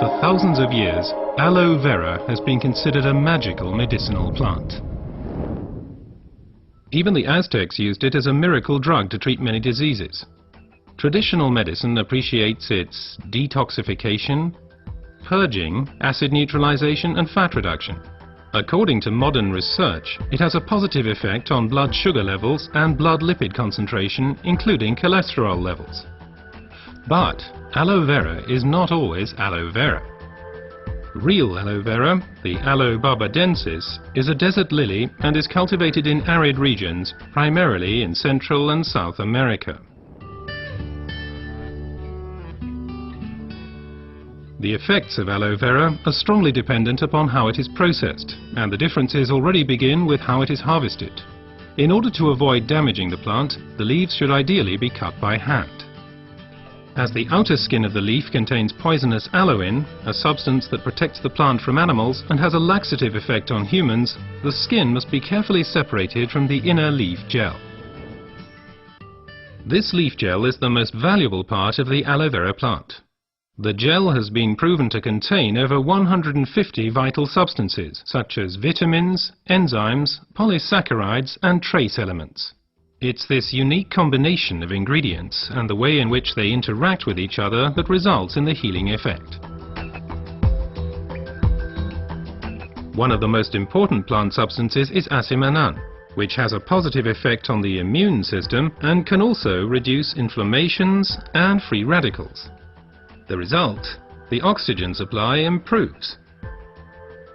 For thousands of years, aloe vera has been considered a magical medicinal plant. Even the Aztecs used it as a miracle drug to treat many diseases. Traditional medicine appreciates its detoxification, purging, acid neutralization and fat reduction. According to modern research, it has a positive effect on blood sugar levels and blood lipid concentration, including cholesterol levels. But aloe vera is not always aloe vera. Real aloe vera, the Aloe barbadensis, is a desert lily and is cultivated in arid regions, primarily in Central and South America. The effects of aloe vera are strongly dependent upon how it is processed, and the differences already begin with how it is harvested. In order to avoid damaging the plant, the leaves should ideally be cut by hand. As the outer skin of the leaf contains poisonous aloin, a substance that protects the plant from animals and has a laxative effect on humans, the skin must be carefully separated from the inner leaf gel. This leaf gel is the most valuable part of the aloe vera plant. The gel has been proven to contain over 150 vital substances, such as vitamins, enzymes, polysaccharides and trace elements. It's this unique combination of ingredients and the way in which they interact with each other that results in the healing effect. One of the most important plant substances is asimanan, which has a positive effect on the immune system and can also reduce inflammations and free radicals. The result, the oxygen supply improves.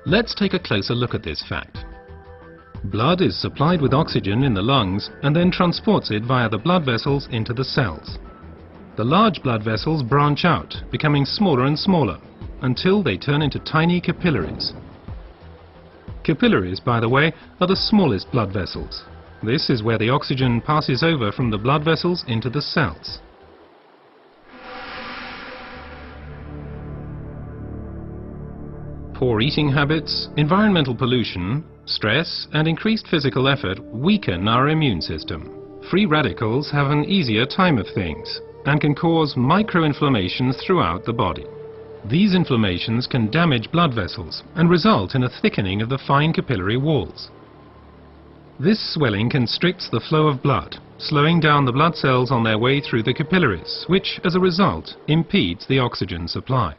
Let's take a closer look at this fact. Blood is supplied with oxygen in the lungs and then transports it via the blood vessels into the cells. The large blood vessels branch out, becoming smaller and smaller, until they turn into tiny capillaries. Capillaries, by the way, are the smallest blood vessels. This is where the oxygen passes over from the blood vessels into the cells. Poor eating habits, environmental pollution, stress and increased physical effort weaken our immune system. Free radicals have an easier time of things and can cause microinflammations throughout the body. These inflammations can damage blood vessels and result in a thickening of the fine capillary walls. This swelling constricts the flow of blood, slowing down the blood cells on their way through the capillaries, which, as a result, impedes the oxygen supply.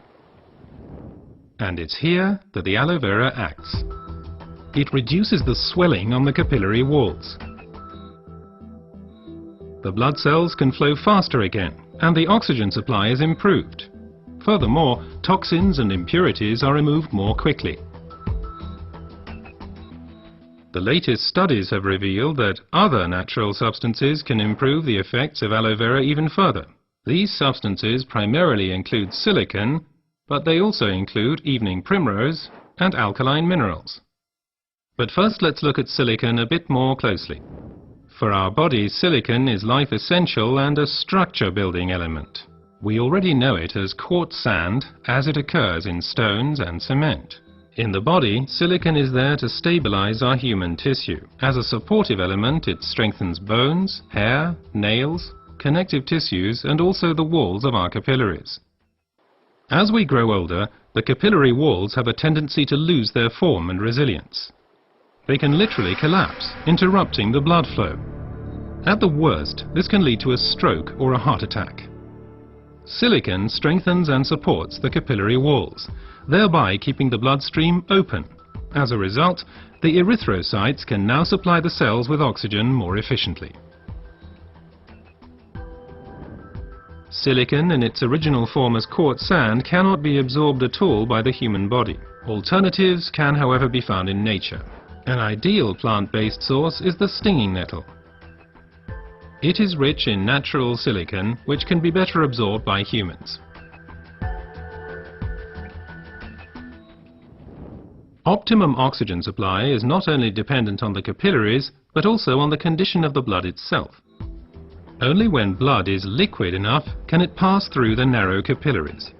And it's here that the aloe vera acts. It reduces the swelling on the capillary walls. The blood cells can flow faster again, and the oxygen supply is improved. Furthermore, toxins and impurities are removed more quickly. The latest studies have revealed that other natural substances can improve the effects of aloe vera even further. These substances primarily include silicon, but they also include evening primrose and alkaline minerals. But first let's look at silicon a bit more closely. For our bodies, silicon is life essential and a structure-building element. We already know it as quartz sand, as it occurs in stones and cement. In the body, silicon is there to stabilize our human tissue. As a supportive element, it strengthens bones, hair, nails, connective tissues, and also the walls of our capillaries. As we grow older, the capillary walls have a tendency to lose their form and resilience. They can literally collapse, interrupting the blood flow. At the worst, this can lead to a stroke or a heart attack. Silicon strengthens and supports the capillary walls, thereby keeping the bloodstream open. As a result, the erythrocytes can now supply the cells with oxygen more efficiently. Silicon in its original form as quartz sand cannot be absorbed at all by the human body. Alternatives can, however, be found in nature. An ideal plant-based source is the stinging nettle. It is rich in natural silicon, which can be better absorbed by humans. Optimum oxygen supply is not only dependent on the capillaries, but also on the condition of the blood itself. Only when blood is liquid enough can it pass through the narrow capillaries.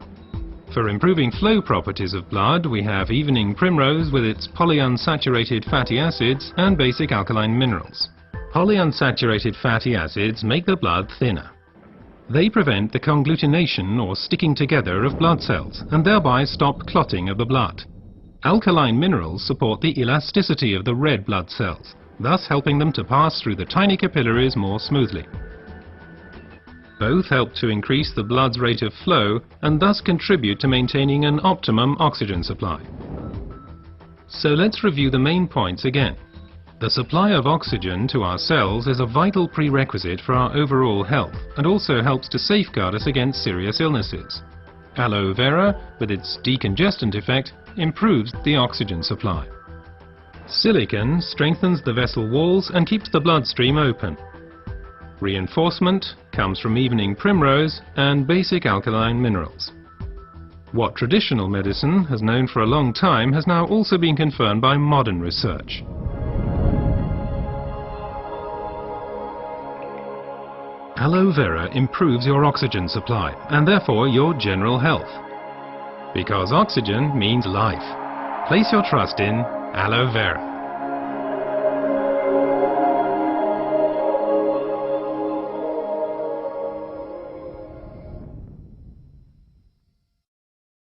For improving flow properties of blood, we have evening primrose with its polyunsaturated fatty acids and basic alkaline minerals. Polyunsaturated fatty acids make the blood thinner. They prevent the conglutination or sticking together of blood cells and thereby stop clotting of the blood. Alkaline minerals support the elasticity of the red blood cells, thus helping them to pass through the tiny capillaries more smoothly. Both help to increase the blood's rate of flow and thus contribute to maintaining an optimum oxygen supply. So let's review the main points again. The supply of oxygen to our cells is a vital prerequisite for our overall health and also helps to safeguard us against serious illnesses. Aloe vera, with its decongestant effect, improves the oxygen supply. Silicon strengthens the vessel walls and keeps the bloodstream open. Reinforcement comes from evening primrose and basic alkaline minerals. What traditional medicine has known for a long time has now also been confirmed by modern research. Aloe vera improves your oxygen supply and therefore your general health. Because oxygen means life. Place your trust in aloe vera.